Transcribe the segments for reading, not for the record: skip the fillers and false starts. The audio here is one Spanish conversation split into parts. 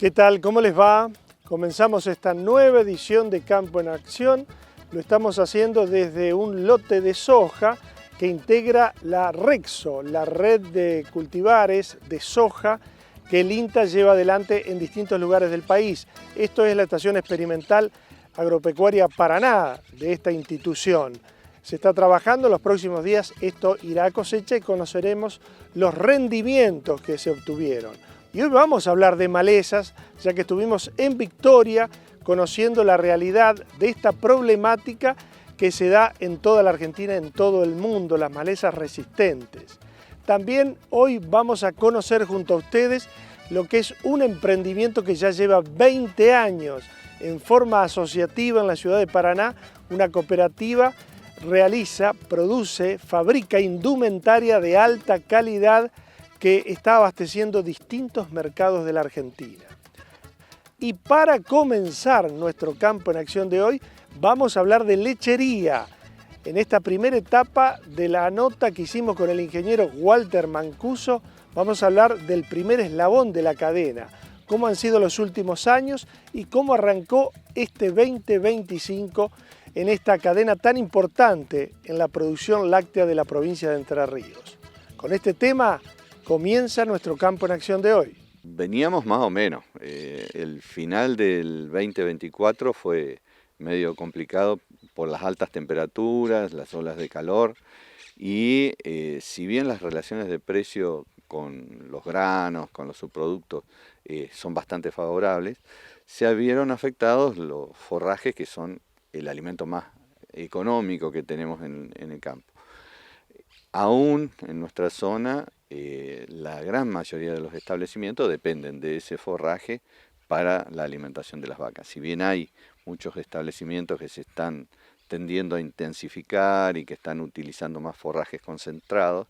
¿Qué tal? ¿Cómo les va? Comenzamos esta nueva edición de Campo en Acción. Lo estamos haciendo desde un lote de soja que integra la REXO, la red de cultivares de soja que el INTA lleva adelante en distintos lugares del país. Esto es la estación experimental agropecuaria Paraná de esta institución. Se está trabajando, en los próximos días esto irá a cosecha y conoceremos los rendimientos que se obtuvieron. Y hoy vamos a hablar de malezas, ya que estuvimos en Victoria conociendo la realidad de esta problemática que se da en toda la Argentina, en todo el mundo, las malezas resistentes. También hoy vamos a conocer junto a ustedes lo que es un emprendimiento que ya lleva 20 años en forma asociativa en la ciudad de Paraná. Una cooperativa realiza, produce, fabrica indumentaria de alta calidad que está abasteciendo distintos mercados de la Argentina. Y para comenzar nuestro Campo en Acción de hoy, vamos a hablar de lechería. En esta primera etapa de la nota que hicimos con el ingeniero Walter Mancuso, vamos a hablar del primer eslabón de la cadena, cómo han sido los últimos años y cómo arrancó este 2025 en esta cadena tan importante en la producción láctea de la provincia de Entre Ríos. Con este tema comienza nuestro Campo en Acción de hoy. Veníamos más o menos. El final del 2024 fue medio complicado por las altas temperaturas, las olas de calor y si bien las relaciones de precio con los granos, con los subproductos son bastante favorables, se vieron afectados los forrajes que son el alimento más económico que tenemos en el campo. Aún en nuestra zona, la gran mayoría de los establecimientos dependen de ese forraje para la alimentación de las vacas. Si bien hay muchos establecimientos que se están tendiendo a intensificar y que están utilizando más forrajes concentrados,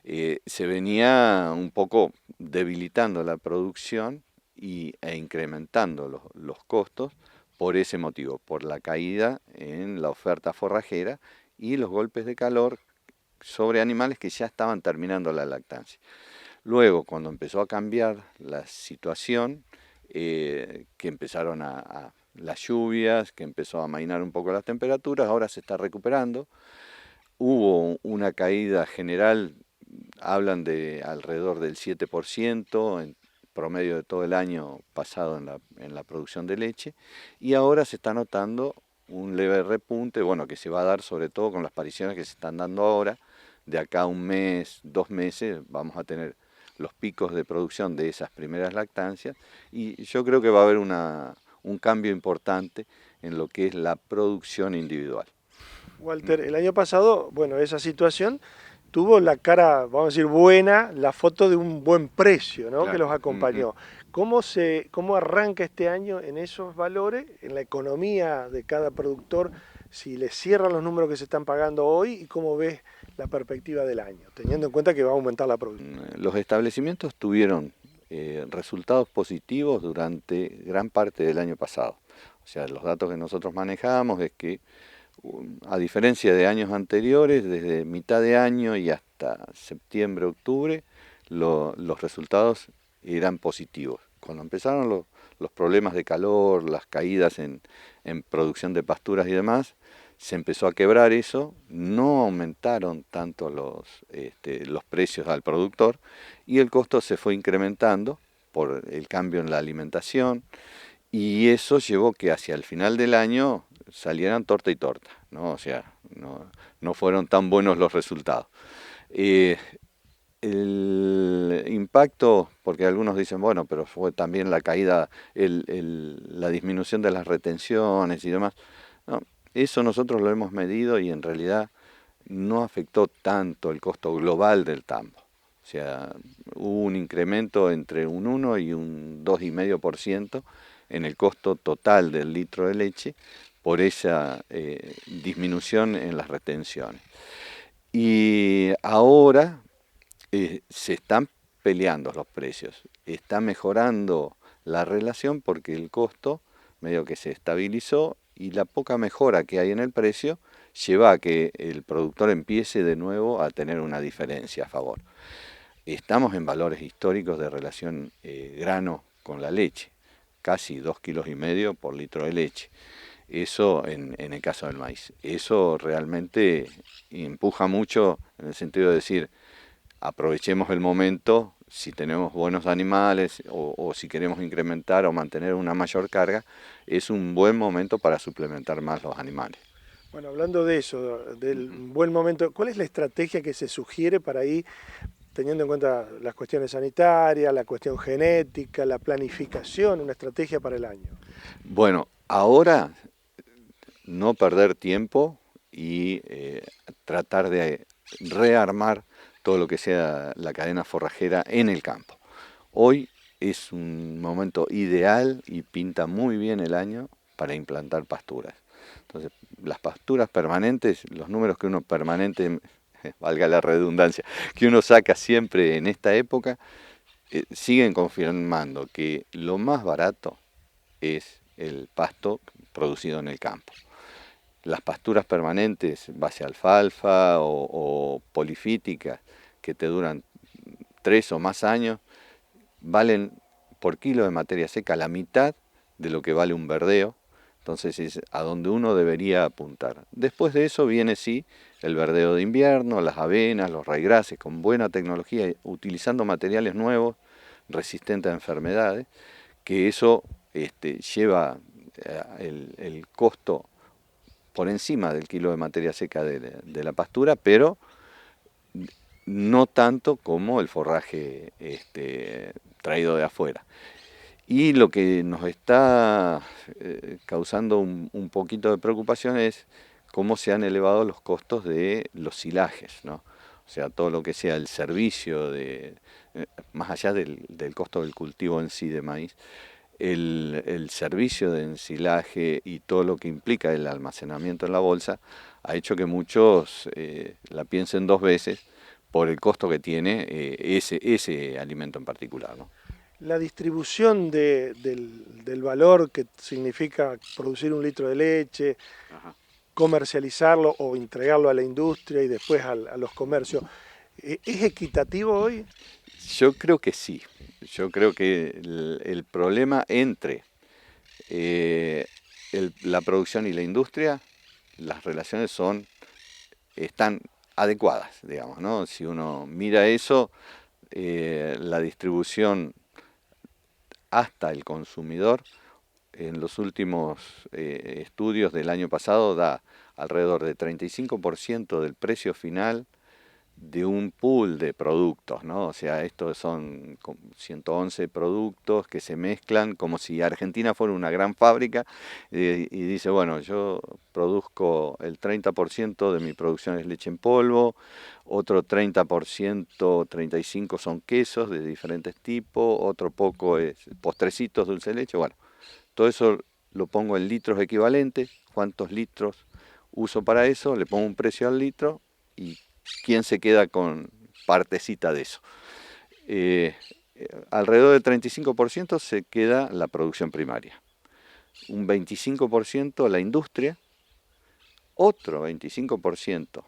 se venía un poco debilitando la producción e incrementando los costos por ese motivo, por la caída en la oferta forrajera y los golpes de calor sobre animales que ya estaban terminando la lactancia. Luego, cuando empezó a cambiar la situación, que empezaron las lluvias, que empezó a amainar un poco las temperaturas, ahora se está recuperando. Hubo una caída general, hablan de alrededor del 7% en promedio de todo el año pasado en la producción de leche, y ahora se está notando un leve repunte, bueno, que se va a dar sobre todo con las apariciones que se están dando ahora. De acá a un mes, 2 meses, vamos a tener los picos de producción de esas primeras lactancias y yo creo que va a haber un cambio importante en lo que es la producción individual. Walter, el año pasado, bueno, esa situación tuvo la cara, vamos a decir, buena, la foto de un buen precio, ¿no? Claro. Que los acompañó. ¿Cómo arranca este año en esos valores, en la economía de cada productor, si le cierran los números que se están pagando hoy y cómo ves la perspectiva del año, teniendo en cuenta que va a aumentar la producción? Los establecimientos tuvieron resultados positivos durante gran parte del año pasado. O sea, los datos que nosotros manejamos es que a diferencia de años anteriores, desde mitad de año y hasta septiembre, octubre, los resultados eran positivos. Cuando empezaron los problemas de calor, las caídas en producción de pasturas y demás, se empezó a quebrar eso, no aumentaron tanto los precios al productor y el costo se fue incrementando por el cambio en la alimentación, y eso llevó que hacia el final del año salieran torta y torta, ¿no? O sea, no fueron tan buenos los resultados. El impacto, porque algunos dicen, bueno, pero fue también la caída, la disminución de las retenciones y demás. No, eso nosotros lo hemos medido y en realidad no afectó tanto el costo global del tambo. O sea, hubo un incremento entre un 1 y un 2,5% en el costo total del litro de leche por esa disminución en las retenciones. Y ahora se están peleando los precios, está mejorando la relación porque el costo medio que se estabilizó y la poca mejora que hay en el precio lleva a que el productor empiece de nuevo a tener una diferencia a favor. Estamos en valores históricos de relación grano con la leche, casi 2,5 kilos por litro de leche. Eso en el caso del maíz. Eso realmente empuja mucho en el sentido de decir, aprovechemos el momento, si tenemos buenos animales o si queremos incrementar o mantener una mayor carga, es un buen momento para suplementar más los animales. Bueno, hablando de eso, del buen momento, ¿cuál es la estrategia que se sugiere para ir teniendo en cuenta las cuestiones sanitarias, la cuestión genética, la planificación, una estrategia para el año? Bueno, ahora no perder tiempo y tratar de rearmar todo lo que sea la cadena forrajera en el campo. Hoy es un momento ideal y pinta muy bien el año para implantar pasturas. Entonces, las pasturas permanentes, los números que uno permanente, valga la redundancia, que uno saca siempre en esta época, siguen confirmando que lo más barato es el pasto producido en el campo. Las pasturas permanentes, base alfalfa o polifíticas, que te duran 3 o más años, valen por kilo de materia seca la mitad de lo que vale un verdeo. Entonces es a donde uno debería apuntar. Después de eso viene sí el verdeo de invierno, las avenas, los raigrases con buena tecnología, utilizando materiales nuevos, resistentes a enfermedades, que eso lleva el costo por encima del kilo de materia seca de la pastura, pero no tanto como el forraje traído de afuera. Y lo que nos está causando un poquito de preocupación es cómo se han elevado los costos de los silajes, ¿no? O sea, todo lo que sea el servicio, más allá del costo del cultivo en sí de maíz, el servicio de ensilaje y todo lo que implica el almacenamiento en la bolsa ha hecho que muchos la piensen 2 veces por el costo que tiene ese alimento en particular, ¿no? La distribución del valor que significa producir un litro de leche, Ajá. comercializarlo o entregarlo a la industria y después a los comercios, ¿es equitativo hoy? Yo creo que sí. Yo creo que el problema entre la producción y la industria, las relaciones están adecuadas, digamos, ¿no? Si uno mira eso, la distribución hasta el consumidor, en los últimos estudios del año pasado, da alrededor de 35% del precio final de un pool de productos, ¿no? O sea, estos son 111 productos que se mezclan como si Argentina fuera una gran fábrica y dice, bueno, yo produzco el 30% de mi producción es leche en polvo, otro 30%, 35% son quesos de diferentes tipos, otro poco es postrecitos, dulce de leche, bueno, todo eso lo pongo en litros equivalentes, cuántos litros uso para eso, le pongo un precio al litro y quién se queda con partecita de eso. Alrededor del 35% se queda la producción primaria, un 25% la industria, otro 25%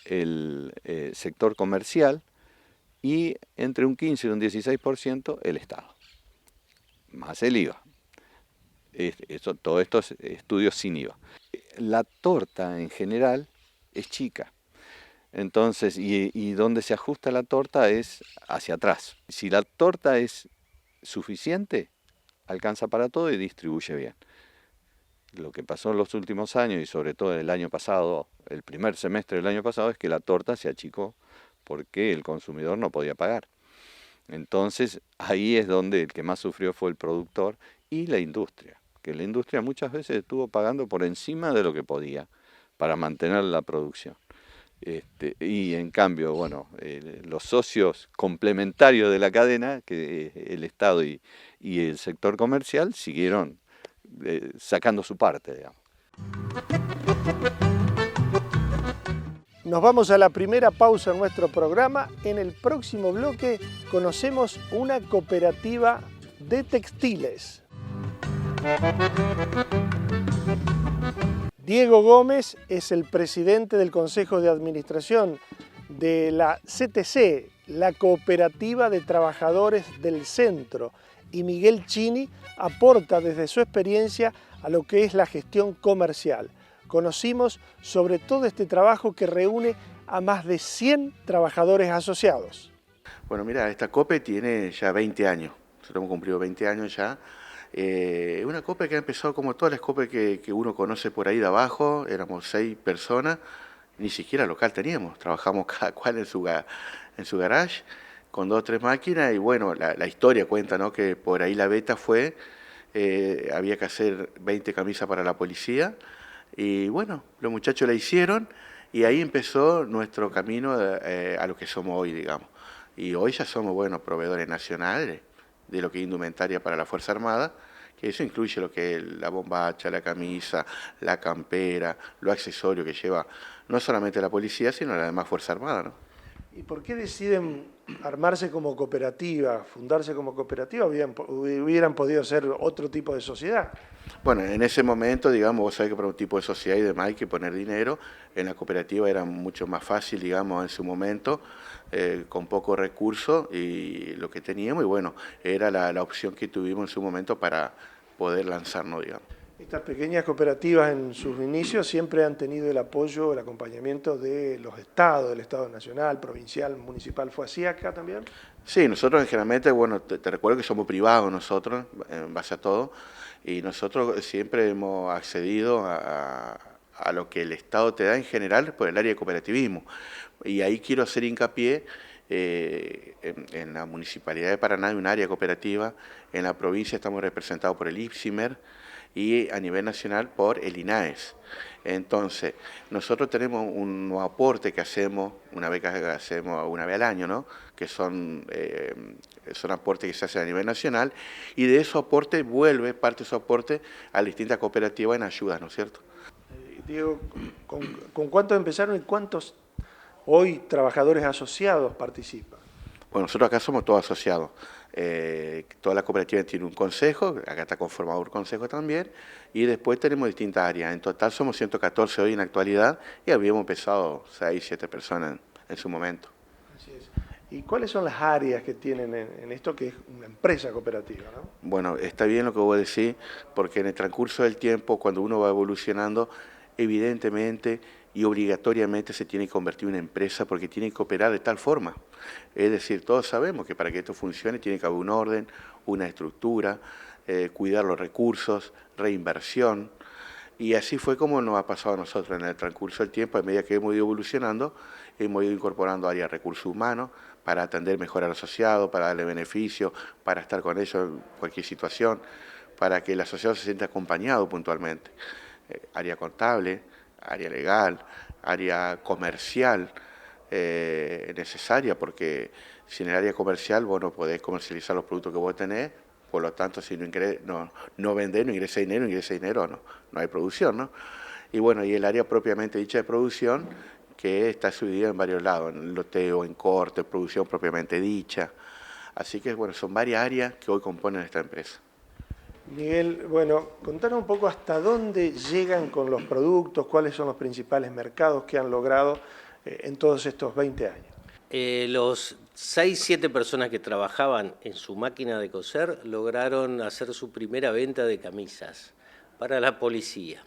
el sector comercial y entre un 15 y un 16% el Estado, más el IVA. Todos estos estudios sin IVA. La torta en general es chica. Entonces, y donde se ajusta la torta es hacia atrás. Si la torta es suficiente, alcanza para todo y distribuye bien. Lo que pasó en los últimos años y sobre todo el año pasado, el primer semestre del año pasado, es que la torta se achicó porque el consumidor no podía pagar. Entonces, ahí es donde el que más sufrió fue el productor y la industria, que la industria muchas veces estuvo pagando por encima de lo que podía para mantener la producción. Y en cambio, bueno, los socios complementarios de la cadena, que el Estado y el sector comercial, siguieron sacando su parte, digamos. Nos vamos a la primera pausa en nuestro programa. En el próximo bloque conocemos una cooperativa de textiles. Diego Gómez es el presidente del Consejo de Administración de la CTC, la Cooperativa de Trabajadores del Centro, y Miguel Chini aporta desde su experiencia a lo que es la gestión comercial. Conocimos sobre todo este trabajo que reúne a más de 100 trabajadores asociados. Bueno, mira, esta COPE tiene ya 20 años, nosotros hemos cumplido 20 años ya. Una COPE que ha empezado como todas las COPE que uno conoce por ahí de abajo, éramos 6 personas, ni siquiera local teníamos, trabajamos cada cual en su garage, con 2 o 3 máquinas, y bueno, la historia cuenta, ¿no?, que por ahí la beta fue, había que hacer 20 camisas para la policía, y bueno, los muchachos la hicieron, y ahí empezó nuestro camino a lo que somos hoy, digamos. Y hoy ya somos, bueno, proveedores nacionales de lo que es indumentaria para la Fuerza Armada, que eso incluye lo que es la bombacha, la camisa, la campera, los accesorios que lleva no solamente la policía, sino la demás Fuerza Armada, ¿no? ¿Y por qué deciden armarse como cooperativa, fundarse como cooperativa? Hubieran podido ser otro tipo de sociedad. Bueno, en ese momento, digamos, vos sabés que para un tipo de sociedad y demás hay que poner dinero. En la cooperativa era mucho más fácil, digamos, en su momento, con pocos recursos y lo que teníamos, y bueno, era la opción que tuvimos en su momento para poder lanzarnos, digamos. Estas pequeñas cooperativas en sus inicios siempre han tenido el apoyo, el acompañamiento de los estados, del Estado Nacional, provincial, municipal. ¿Fue así acá también? Sí, nosotros generalmente, bueno, te recuerdo que somos privados nosotros, en base a todo, y nosotros siempre hemos accedido a lo que el Estado te da en general por el área de cooperativismo. Y ahí quiero hacer hincapié en la Municipalidad de Paraná hay un área cooperativa, en la provincia estamos representados por el IPSIMER, y a nivel nacional por el INAES. Entonces, nosotros tenemos un aporte que hacemos, una beca que hacemos una vez al año, ¿no?, que son aportes que se hacen a nivel nacional, y de esos aportes vuelve parte de esos aportes a las distintas cooperativas en ayuda, ¿no es cierto? Diego, ¿con cuántos empezaron y cuántos hoy trabajadores asociados participan? Bueno, nosotros acá somos todos asociados. Toda la cooperativa tiene un consejo, acá está conformado un consejo también, y después tenemos distintas áreas. En total somos 114 hoy en la actualidad, y habíamos empezado 6, 7 personas en su momento. Así es. ¿Y cuáles son las áreas que tienen en esto que es una empresa cooperativa, ¿no? Bueno, está bien lo que vos decís, porque en el transcurso del tiempo, cuando uno va evolucionando, evidentemente y obligatoriamente se tiene que convertir en una empresa porque tiene que operar de tal forma. Es decir, todos sabemos que para que esto funcione tiene que haber un orden, una estructura, cuidar los recursos, reinversión, y así fue como nos ha pasado a nosotros en el transcurso del tiempo. A medida que hemos ido evolucionando, hemos ido incorporando áreas de recursos humanos para atender mejor al asociado, para darle beneficio, para estar con ellos en cualquier situación, para que el asociado se sienta acompañado puntualmente. Área contable, área legal, área comercial necesaria, porque si en el área comercial vos no podés comercializar los productos que vos tenés, por lo tanto si no vendés, no ingresa dinero, no hay producción, ¿no? Y bueno, y el área propiamente dicha de producción, que está subdividida en varios lados, en loteo, en corte, producción propiamente dicha. Así que bueno, son varias áreas que hoy componen esta empresa. Miguel, bueno, contanos un poco hasta dónde llegan con los productos, cuáles son los principales mercados que han logrado en todos estos 20 años. Los 6, 7 personas que trabajaban en su máquina de coser lograron hacer su primera venta de camisas para la policía.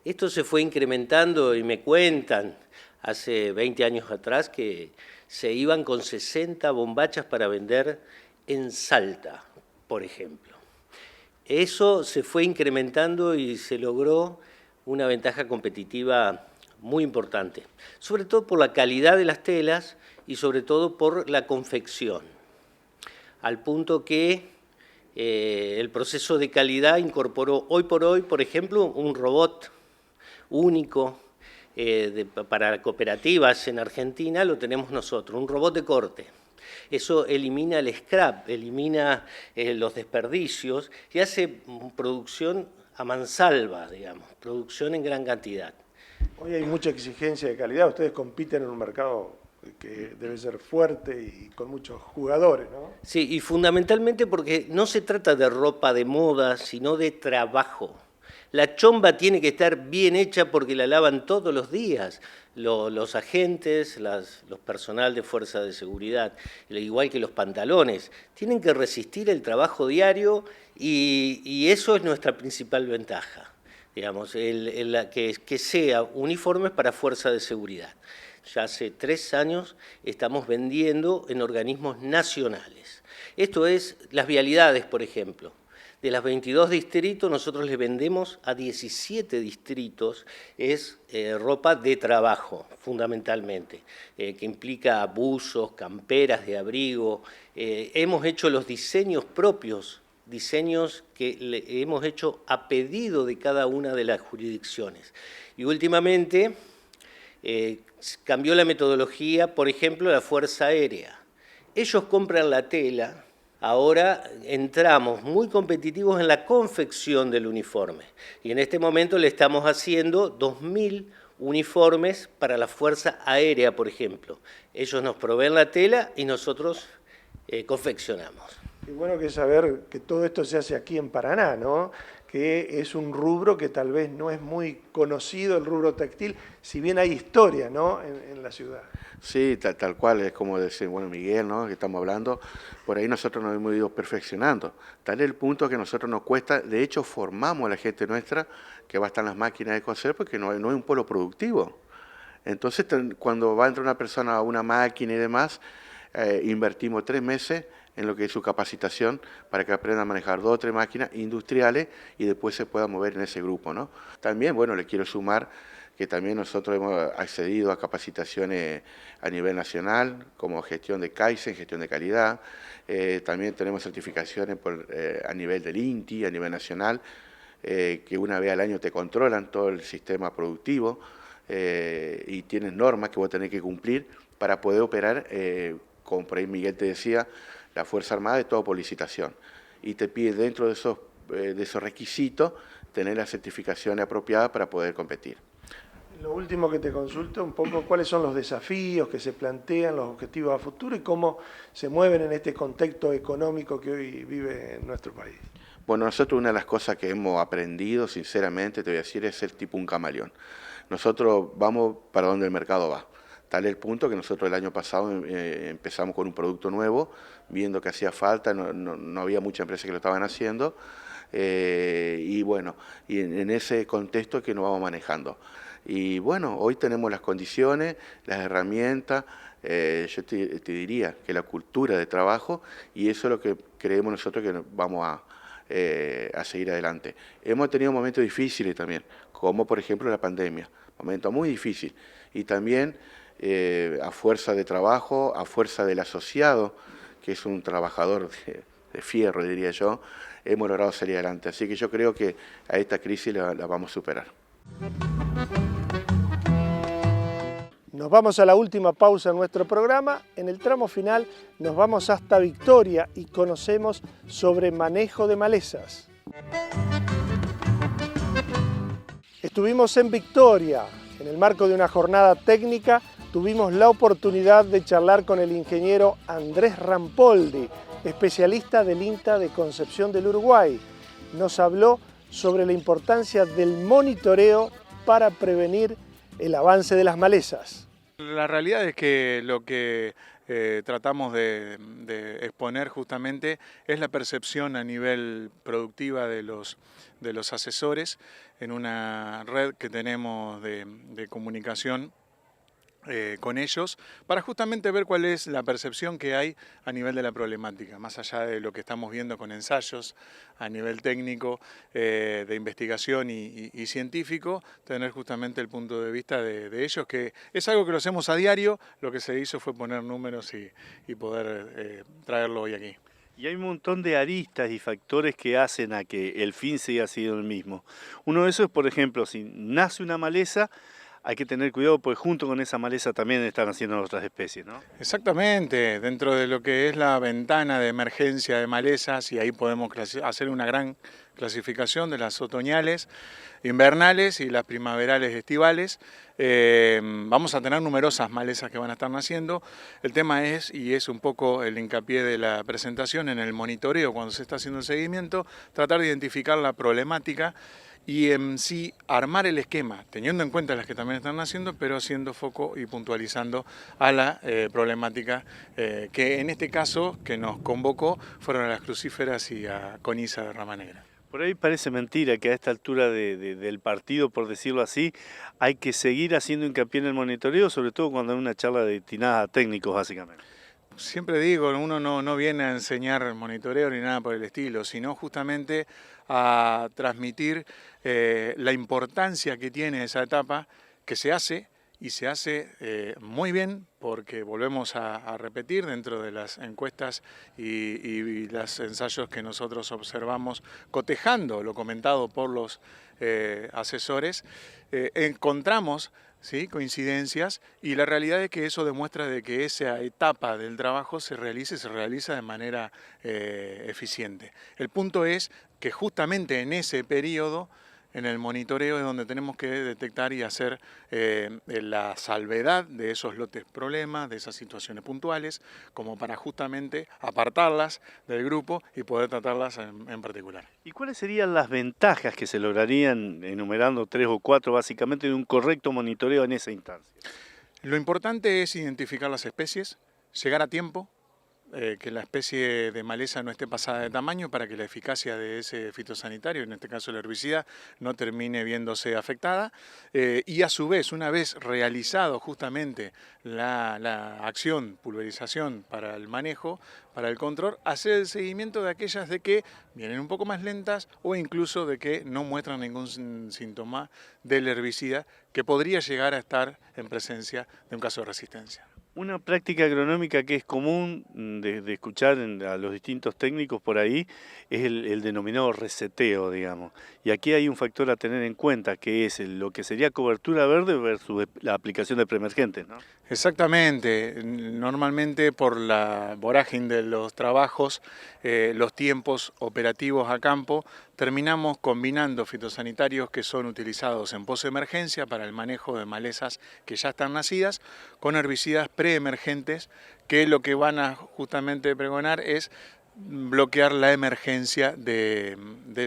Esto se fue incrementando y me cuentan hace 20 años atrás que se iban con 60 bombachas para vender en Salta, por ejemplo. Eso se fue incrementando y se logró una ventaja competitiva muy importante, sobre todo por la calidad de las telas y sobre todo por la confección, al punto que el proceso de calidad incorporó hoy por hoy, por ejemplo, un robot único para cooperativas en Argentina, lo tenemos nosotros, un robot de corte. Eso elimina el scrap, elimina los desperdicios y hace producción a mansalva, digamos, producción en gran cantidad. Hoy hay mucha exigencia de calidad, ustedes compiten en un mercado que debe ser fuerte y con muchos jugadores, ¿no? Sí, y fundamentalmente porque no se trata de ropa de moda, sino de trabajo. La chomba tiene que estar bien hecha porque la lavan todos los días. los agentes, los personal de fuerza de seguridad, igual que los pantalones, tienen que resistir el trabajo diario y eso es nuestra principal ventaja, digamos, que sea uniformes para fuerza de seguridad. Ya hace 3 años estamos vendiendo en organismos nacionales. Esto es las vialidades, por ejemplo. De las 22 distritos, nosotros le vendemos a 17 distritos, es ropa de trabajo, fundamentalmente, que implica buzos, camperas de abrigo. Hemos hecho los diseños propios, diseños que hemos hecho a pedido de cada una de las jurisdicciones. Y últimamente cambió la metodología, por ejemplo, la Fuerza Aérea. Ellos compran la tela. Ahora entramos muy competitivos en la confección del uniforme y en este momento le estamos haciendo 2.000 uniformes para la Fuerza Aérea, por ejemplo. Ellos nos proveen la tela y nosotros confeccionamos. Qué bueno que saber que todo esto se hace aquí en Paraná, ¿no? Que es un rubro que tal vez no es muy conocido, el rubro textil, si bien hay historia, ¿no?, en la ciudad. Sí, tal cual, es como decir, bueno, Miguel, ¿no?, que estamos hablando, por ahí nosotros nos hemos ido perfeccionando. Tal es el punto que a nosotros nos cuesta, de hecho formamos a la gente nuestra que va a estar en las máquinas de coser porque no es un polo productivo. Entonces, cuando va a entrar una persona a una máquina y demás, invertimos 3 meses en lo que es su capacitación para que aprenda a manejar 2 o 3 máquinas industriales y después se pueda mover en ese grupo, ¿no? También, bueno, le quiero sumar que también nosotros hemos accedido a capacitaciones a nivel nacional, como gestión de Kaizen, gestión de calidad. También tenemos certificaciones a nivel del INTI, a nivel nacional, que una vez al año te controlan todo el sistema productivo y tienes normas que vos tenés que cumplir para poder operar, como por ahí Miguel te decía, la Fuerza Armada es todo por licitación. Y te pide dentro de esos requisitos tener las certificaciones apropiadas para poder competir. Lo último que te consulto un poco, ¿cuáles son los desafíos que se plantean, los objetivos a futuro y cómo se mueven en este contexto económico que hoy vive en nuestro país? Bueno, nosotros una de las cosas que hemos aprendido, sinceramente, te voy a decir, es ser tipo un camaleón. Nosotros vamos para donde el mercado va. Tal es el punto que nosotros el año pasado empezamos con un producto nuevo, viendo que hacía falta, no había mucha empresa que lo estaban haciendo, y bueno, y en ese contexto es que nos vamos manejando. Y bueno, hoy tenemos las condiciones, las herramientas, yo te diría que la cultura de trabajo, y eso es lo que creemos nosotros que vamos a seguir adelante. Hemos tenido momentos difíciles también, como por ejemplo la pandemia, momentos muy difíciles, y también a fuerza de trabajo, a fuerza del asociado, que es un trabajador de fierro, diría yo, hemos logrado salir adelante. Así que yo creo que a esta crisis la vamos a superar. Nos vamos a la última pausa en nuestro programa. En el tramo final nos vamos hasta Victoria y conocemos sobre manejo de malezas. Estuvimos en Victoria. En el marco de una jornada técnica tuvimos la oportunidad de charlar con el ingeniero Andrés Rampoldi, especialista del INTA de Concepción del Uruguay. Nos habló sobre la importancia del monitoreo para prevenir el avance de las malezas. La realidad es que lo que tratamos de exponer justamente es la percepción a nivel productiva de los asesores en una red que tenemos de comunicación con ellos, para justamente ver cuál es la percepción que hay a nivel de la problemática, más allá de lo que estamos viendo con ensayos a nivel técnico, de investigación y científico, tener justamente el punto de vista de ellos, que es algo que lo hacemos a diario. Lo que se hizo fue poner números y poder traerlo hoy aquí. Y hay un montón de aristas y factores que hacen a que el fin siga siendo el mismo. Uno de esos es, por ejemplo, si nace una maleza, hay que tener cuidado porque junto con esa maleza también están haciendo otras especies, ¿no? Exactamente, dentro de lo que es la ventana de emergencia de malezas, y ahí podemos hacer una gran clasificación de las otoñales, invernales y las primaverales estivales. Vamos a tener numerosas malezas que van a estar naciendo. El tema es, y es un poco el hincapié de la presentación, en el monitoreo, cuando se está haciendo el seguimiento, tratar de identificar la problemática y en sí armar el esquema, teniendo en cuenta las que también están naciendo, pero haciendo foco y puntualizando a la problemática que en este caso que nos convocó fueron a las crucíferas y a Coniza de Rama Negra. Por ahí parece mentira que a esta altura del partido, por decirlo así, hay que seguir haciendo hincapié en el monitoreo, sobre todo cuando hay una charla destinada a técnicos, básicamente. Siempre digo, uno no viene a enseñar monitoreo ni nada por el estilo, sino justamente a transmitir la importancia que tiene esa etapa, que se hace y se hace muy bien, porque volvemos a repetir dentro de las encuestas y los ensayos que nosotros observamos, cotejando lo comentado por los asesores, encontramos, ¿sí?, coincidencias, y la realidad es que eso demuestra de que esa etapa del trabajo se realiza de manera eficiente. El punto es que justamente en ese periodo, en el monitoreo, es donde tenemos que detectar y hacer la salvedad de esos lotes problemas, de esas situaciones puntuales, como para justamente apartarlas del grupo y poder tratarlas en particular. ¿Y cuáles serían las ventajas que se lograrían, enumerando 3 o 4 básicamente, de un correcto monitoreo en esa instancia? Lo importante es identificar las especies, llegar a tiempo, que la especie de maleza no esté pasada de tamaño para que la eficacia de ese fitosanitario, en este caso el herbicida, no termine viéndose afectada, y a su vez, una vez realizado justamente la acción, pulverización para el manejo, para el control, hacer el seguimiento de aquellas de que vienen un poco más lentas o incluso de que no muestran ningún síntoma del herbicida que podría llegar a estar en presencia de un caso de resistencia. Una práctica agronómica que es común de escuchar a los distintos técnicos por ahí es el denominado reseteo, digamos. Y aquí hay un factor a tener en cuenta, que es lo que sería cobertura verde versus la aplicación de preemergentes, ¿no? Exactamente. Normalmente por la vorágine de los trabajos, los tiempos operativos a campo, terminamos combinando fitosanitarios que son utilizados en posemergencia para el manejo de malezas que ya están nacidas, con herbicidas preemergentes que lo que van a justamente pregonar es bloquear la emergencia de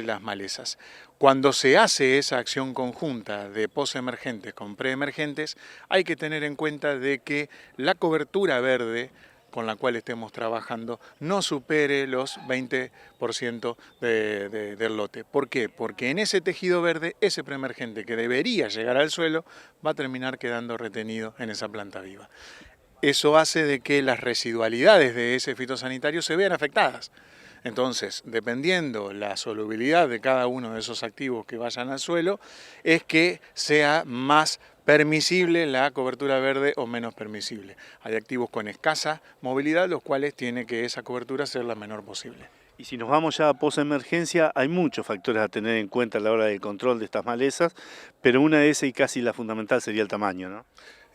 las malezas. Cuando se hace esa acción conjunta de posemergentes con preemergentes, hay que tener en cuenta de que la cobertura verde con la cual estemos trabajando no supere los 20% del lote. ¿Por qué? Porque en ese tejido verde, ese preemergente que debería llegar al suelo va a terminar quedando retenido en esa planta viva. Eso hace de que las residualidades de ese fitosanitario se vean afectadas. Entonces, dependiendo la solubilidad de cada uno de esos activos que vayan al suelo, es que sea más permisible la cobertura verde o menos permisible. Hay activos con escasa movilidad, los cuales tiene que esa cobertura ser la menor posible. Y si nos vamos ya a posemergencia, hay muchos factores a tener en cuenta a la hora del control de estas malezas, pero una de esas y casi la fundamental sería el tamaño, ¿no?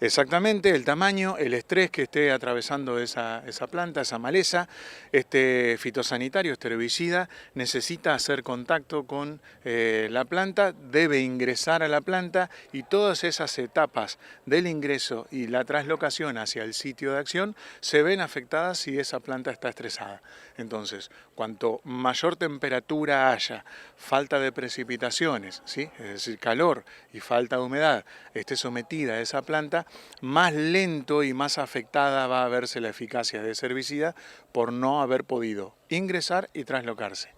Exactamente, el tamaño, el estrés que esté atravesando esa planta, esa maleza, este fitosanitario, este herbicida, necesita hacer contacto con la planta, debe ingresar a la planta y todas esas etapas del ingreso y la traslocación hacia el sitio de acción se ven afectadas si esa planta está estresada. Entonces, cuanto mayor temperatura haya, falta de precipitaciones, ¿sí?, es decir, calor y falta de humedad, esté sometida a esa planta, más lento y más afectada va a verse la eficacia de ese herbicida por no haber podido ingresar y traslocarse.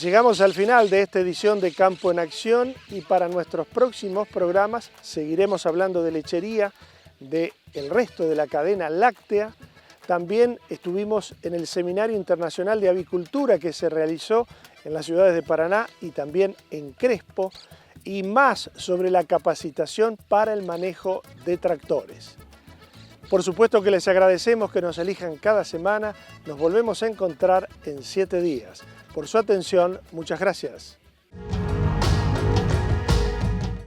Llegamos al final de esta edición de Campo en Acción y para nuestros próximos programas seguiremos hablando de lechería, del resto de la cadena láctea. También estuvimos en el Seminario Internacional de Avicultura que se realizó en las ciudades de Paraná y también en Crespo, y más sobre la capacitación para el manejo de tractores. Por supuesto que les agradecemos que nos elijan cada semana. Nos volvemos a encontrar en 7 días. Por su atención, muchas gracias.